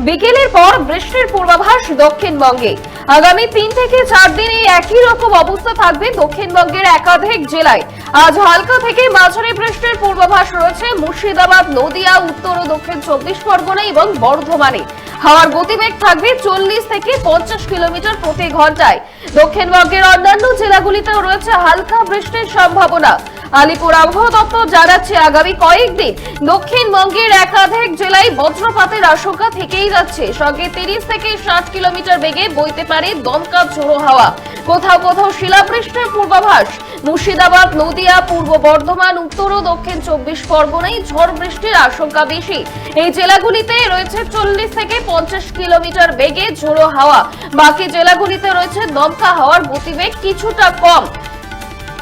বিকেলের পর বৃষ্টির পূর্বাভাস দক্ষিণবঙ্গে। আগামী 3 থেকে 4 দিন এই একই রকম অবস্থা থাকবে দক্ষিণবঙ্গের একাধিক জেলায়। আজ হালকা থেকে মাঝারি বৃষ্টির পূর্বাভাস রয়েছে মুর্শিদাবাদ, নদিয়া, উত্তর ও দক্ষিণ 24 পরগনা এবং বর্ধমানে। হাওয়ার গতিবেগ থাকবে 40 থেকে 50 কিলোমিটার প্রতি ঘন্টায়। দক্ষিণবঙ্গের অন্যান্য জেলাগুলিতেও রয়েছে হালকা বৃষ্টির সম্ভাবনা। আলিপুর আবহাওয়া দপ্তর জানাচ্ছে আগামী কয়েকদিন দক্ষিণবঙ্গের একাধিক জেলায় বজ্রপাতের আশঙ্কা থেকেই যাচ্ছে। সঙ্গে 30 থেকে 60 কিলোমিটার বেগে বইতে পারে দমকা ঝোড়ো হাওয়া। কোথাও কোথাও শিলাবৃষ্টির পূর্বাভাস। মুর্শিদাবাদ, নদিয়া, পূর্ব বর্ধমান, উত্তর ও দক্ষিণ 24 পরগনায় ঝড় বৃষ্টির আশঙ্কা বেশি। এই জেলাগুলিতে রয়েছে 40 থেকে 50 কিলোমিটার বেগে ঝোড়ো হাওয়া। বাকি জেলাগুলিতে রয়েছে দমকা হাওয়ার গতিবেগ কিছুটা কম।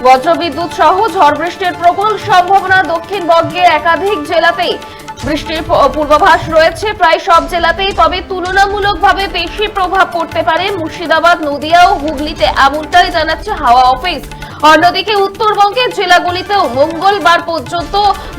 বজ্রবিদ্যুৎ সহ ঝড় বৃষ্টির প্রবল সম্ভাবনা দক্ষিণবঙ্গের একাধিক জেলাতেই। বৃষ্টির পূর্বাভাস রয়েছে প্রায় সব জেলাতেই, তবে তুলনামূলকভাবে বেশি প্রভাব পড়তে পারে মুর্শিদাবাদ, নদিয়া ও হুগলিতে, এমনটাই জানাচ্ছে হাওয়া অফিস। অন্যদিকে উত্তরবঙ্গের জেলাগুলিতেও মঙ্গলবার পর্যন্ত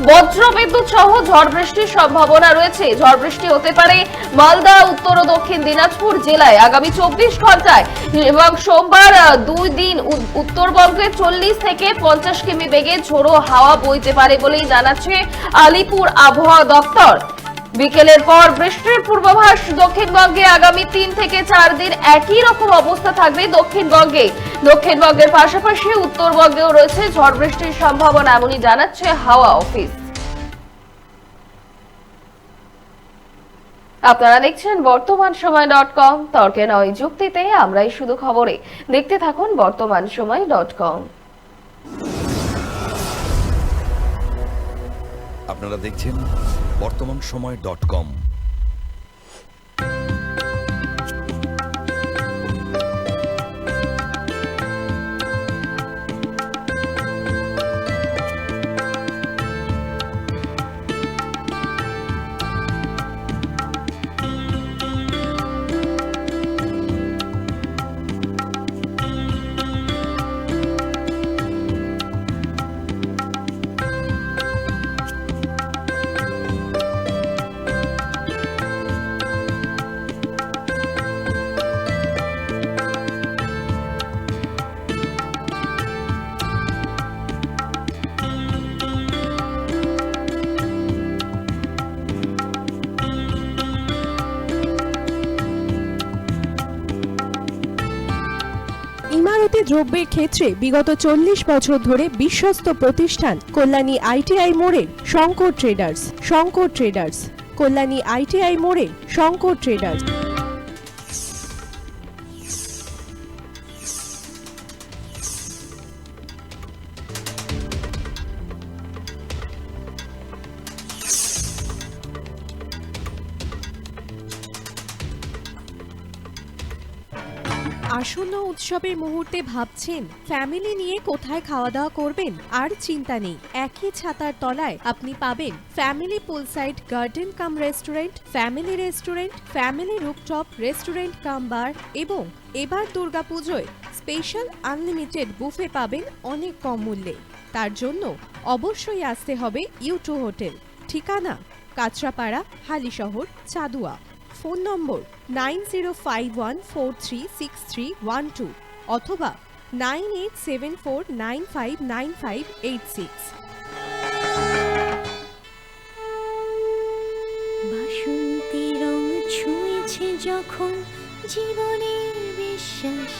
বজ্রবিদ্যুৎ সহ ঝড় বৃষ্টির সম্ভাবনা রয়েছে। ঝড় বৃষ্টি হতে পারে মালদা, উত্তর ও দক্ষিণ দিনাজপুর জেলায় আগামী 24 ঘন্টায় এবং সোমবার 2 দিন উত্তরবঙ্গে 40 থেকে 50 কিমি বেগে ঝোড়ো হাওয়া বইতে পারে বলেই জানাচ্ছে আলিপুর আবহাওয়া দপ্তর। বিকেলের পর বৃষ্টির পূর্বাভাস দক্ষিণবঙ্গে। আগামী 3 থেকে 4 দিন একই রকম অবস্থা থাকবে দক্ষিণবঙ্গে। দক্ষিণবঙ্গের পাশাপাশি উত্তরবঙ্গেও রয়েছে ঝড় বৃষ্টির সম্ভাবনা, এমনই জানাচ্ছে হাওয়া অফিস। আপনারা দেখছেন বর্তমান সময়.com। তর্কে নয়, যুক্তিতে আমরাই শুধু খবরে। দেখতে থাকুন বর্তমান সময়.com। আপনারা দেখছেন বর্তমান সময়.com। ইমারতি দ্রব্যের ক্ষেত্রে বিগত 40 বছর ধরে বিশ্বস্ত প্রতিষ্ঠান কল্যাণী ITI মোড়ের শঙ্কর ট্রেডার্স। কল্যাণী ITI মোড়ের শঙ্কর ট্রেডার্স। আসন্ন উৎসবের মুহূর্তে ভাবছেন ফ্যামিলি নিয়ে কোথায় খাওয়া দাওয়া করবেন? আর চিন্তা নেই, একই ছাতার তলায় আপনি পাবেন family poolside garden cum restaurant, family rooftop restaurant cum bar এবং এবার দুর্গাপুজোয় স্পেশাল আনলিমিটেড বুফে পাবেন অনেক কম মূল্যে। তার জন্য অবশ্যই আসতে হবে U2 হোটেল। ঠিকানা কাঁচরাপাড়া, হালিশহর, চাদুয়া। ফোন নম্বর 9051436312 অথবা 9874959586। বাসন্তী রং ছুঁয়েছে যখন জীবনের বিশ্বাস,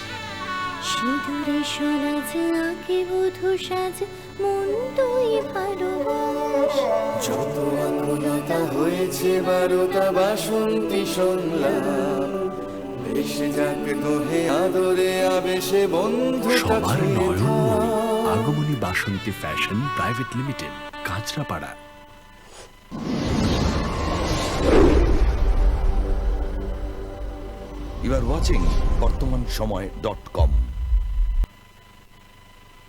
সিঁদুরে সরাজ আঁকে বধূ সাজ, মন তুই ভালোবাস। যত আকুলতা হয়েছে বারোটা বাসন্তী সংলাপ, এসে যাক দোহে আদরে আবেশে বন্ধু সবার Nayanmoni Agomoni Basanti fashion private limited, Kanchrapara. You are watching বর্তমান সময়.com।